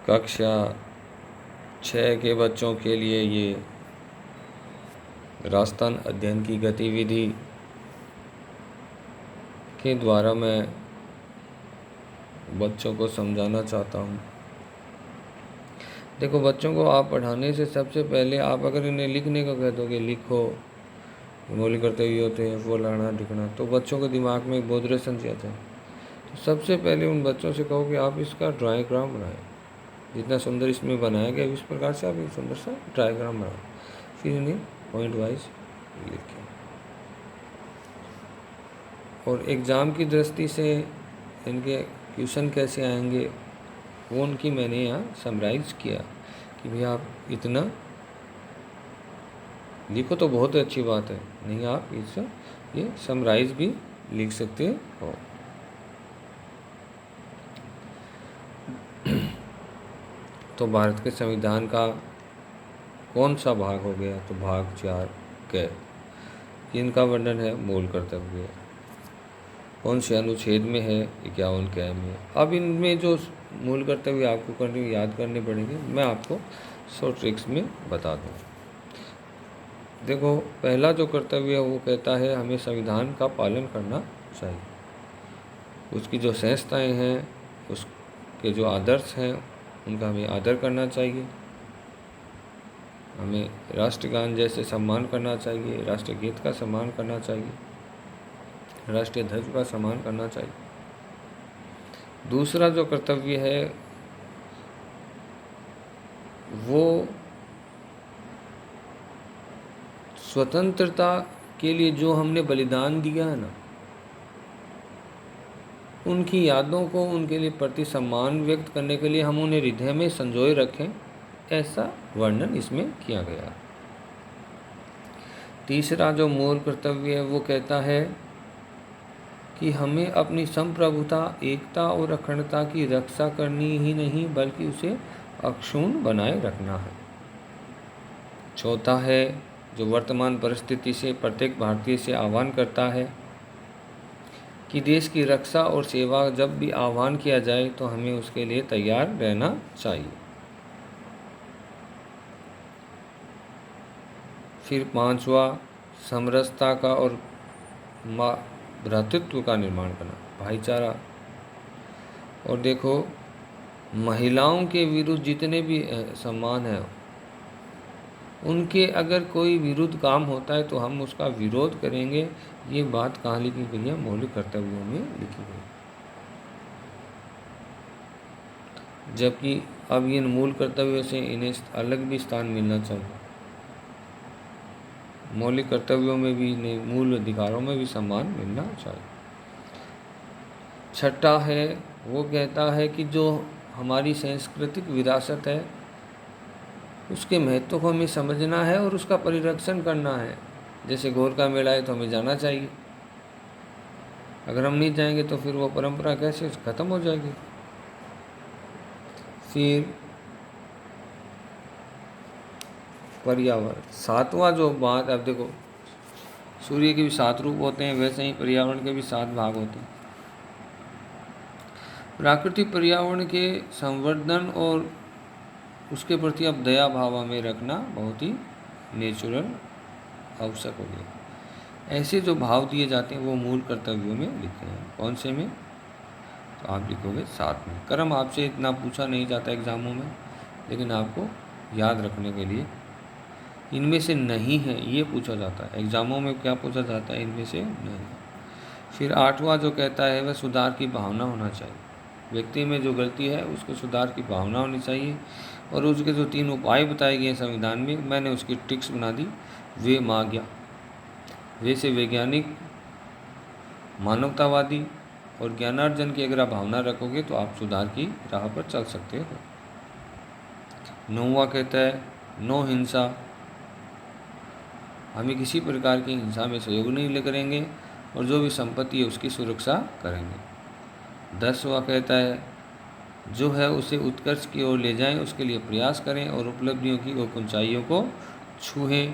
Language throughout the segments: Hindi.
कक्षा 6 के बच्चों के लिए ये राजस्थान अध्ययन की गतिविधि के द्वारा मैं बच्चों को समझाना चाहता हूँ। देखो, बच्चों को आप पढ़ाने से सबसे पहले आप अगर इन्हें लिखने को कह दो कि लिखो, मौलिक कर्तव्य होते हैं वो लाना लिखना, तो बच्चों के दिमाग में एक बोधरेशन जाता है। तो सबसे पहले उन बच्चों से कहो कि आप इसका डायग्राम बनाएं, जितना सुंदर इसमें बनाया गया इस प्रकार से आप एक सुंदर सा डायग्राम बनाओ, फिर इन्हें पॉइंट वाइज लिखें। और एग्ज़ाम की दृष्टि से इनके क्वेश्चन कैसे आएंगे वो उनकी मैंने यहाँ समराइज़ किया कि भैया आप इतना लिखो तो बहुत अच्छी बात है, नहीं आप इस ये समराइज भी लिख सकते हो। तो भारत के संविधान का कौन सा भाग हो गया, तो भाग 4 क, इनका वर्णन है मूल कर्तव्य, कौन से अनुच्छेद में है, 51 क में। अब इनमें जो मूल कर्तव्य आपको याद करने पड़ेंगे, मैं आपको शॉर्ट ट्रिक्स में बता दूँ। देखो, पहला जो कर्तव्य है वो कहता है हमें संविधान का पालन करना चाहिए, उसकी जो संस्थाएं हैं, उसके जो आदर्श हैं उनका हमें आदर करना चाहिए, हमें राष्ट्रगान जैसे सम्मान करना चाहिए, राष्ट्रीय गीत का सम्मान करना चाहिए, राष्ट्रीय ध्वज का सम्मान करना चाहिए। दूसरा जो कर्तव्य है वो स्वतंत्रता के लिए जो हमने बलिदान दिया है ना, उनकी यादों को, उनके लिए प्रति सम्मान व्यक्त करने के लिए हम उन्हें हृदय में संजोए रखें, ऐसा वर्णन इसमें किया गया। तीसरा जो मूल कर्तव्य है वो कहता है कि हमें अपनी संप्रभुता, एकता और अखंडता की रक्षा करनी ही नहीं बल्कि उसे अक्षुण्ण बनाए रखना है। चौथा है जो वर्तमान परिस्थिति से प्रत्येक भारतीय से आह्वान करता है कि देश की रक्षा और सेवा जब भी आह्वान किया जाए तो हमें उसके लिए तैयार रहना चाहिए। फिर पांचवा, समरसता का और भ्रातृत्व का निर्माण करना, भाईचारा। और देखो, महिलाओं के विरुद्ध जितने भी सम्मान है, उनके अगर कोई विरुद्ध काम होता है तो हम उसका विरोध करेंगे। ये बात कहाँ लिखी गई है? मौलिक कर्तव्यों में लिखी गई। जबकि अब इन मूल कर्तव्यों से इन्हें अलग भी स्थान मिलना चाहिए। मौलिक कर्तव्यों में भी, मूल अधिकारों में भी सम्मान मिलना चाहिए। छठा है वो कहता है कि जो हमारी सांस्कृतिक विरासत है उसके महत्व को हमें समझना है और उसका परिरक्षण करना है। जैसे घोर का मेला है तो हमें जाना चाहिए, अगर हम नहीं जाएंगे तो फिर वो परंपरा कैसे खत्म हो जाएगी। फिर पर्यावरण, सातवां जो बात, अब देखो सूर्य के भी 7 रूप होते हैं, वैसे ही पर्यावरण के भी 7 भाग होते हैं। प्राकृतिक पर्यावरण के संवर्धन और उसके प्रति अब दया भाव हमें रखना बहुत ही नेचुरल आवश्यक हो गया। ऐसे जो भाव दिए जाते हैं वो मूल कर्तव्यों में लिखे हैं। कौन से में? तो आप लिखोगे 7 में। कर्म आपसे इतना पूछा नहीं जाता एग्जामों में, लेकिन आपको याद रखने के लिए इनमें से नहीं है ये पूछा जाता है। एग्जामों में क्या पूछा जाता है? इनमें से नहीं। फिर 8वां जो कहता है वह सुधार की भावना होना चाहिए। व्यक्ति में जो गलती है उसको सुधार की भावना होनी चाहिए। और उसके जो 3 उपाय बताए गए हैं संविधान में, मैंने उसकी ट्रिक्स बना दी। वे माज्ञा, वे से वैज्ञानिक, मानवतावादी और ज्ञानार्जन की अगर आप भावना रखोगे तो आप सुधार की राह पर चल सकते हो। 9वां कहता है नो हिंसा, हमें किसी प्रकार की हिंसा में सहयोग नहीं करेंगे और जो भी संपत्ति है उसकी सुरक्षा करेंगे। 10वां कहता है जो है उसे उत्कर्ष की ओर ले जाएं, उसके लिए प्रयास करें और उपलब्धियों की और ऊंचाइयों को छूएं।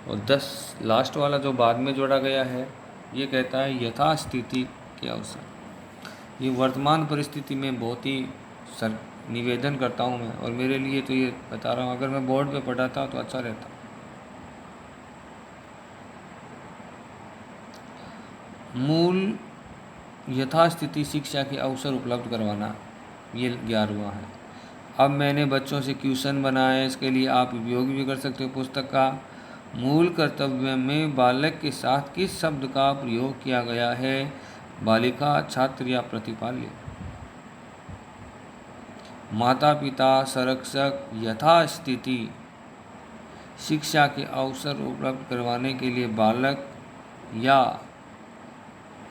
और 10 लास्ट वाला जो बाद में जोड़ा गया है ये कहता है यथास्थिति के अवसर। ये वर्तमान परिस्थिति में बहुत ही निवेदन करता हूँ मैं, और मेरे लिए तो ये बता रहा हूँ, अगर मैं बोर्ड पे पढ़ाता तो अच्छा रहता। मूल यथास्थिति शिक्षा के अवसर उपलब्ध करवाना, ये 11वां है। अब मैंने बच्चों से क्वेश्चन बनाया, इसके लिए आप उपयोग भी कर सकते हो पुस्तक का। मूल कर्तव्य में बालक के साथ किस शब्द का प्रयोग किया गया है? बालिका, छात्र या प्रतिपाल्य? माता पिता, संरक्षक, यथास्थिति शिक्षा के अवसर उपलब्ध करवाने के लिए बालक या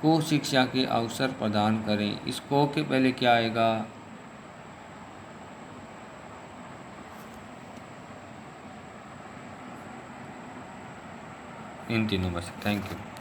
को शिक्षा के अवसर प्रदान करें। इस को के पहले क्या आएगा? इन तीनों में से। Thank you.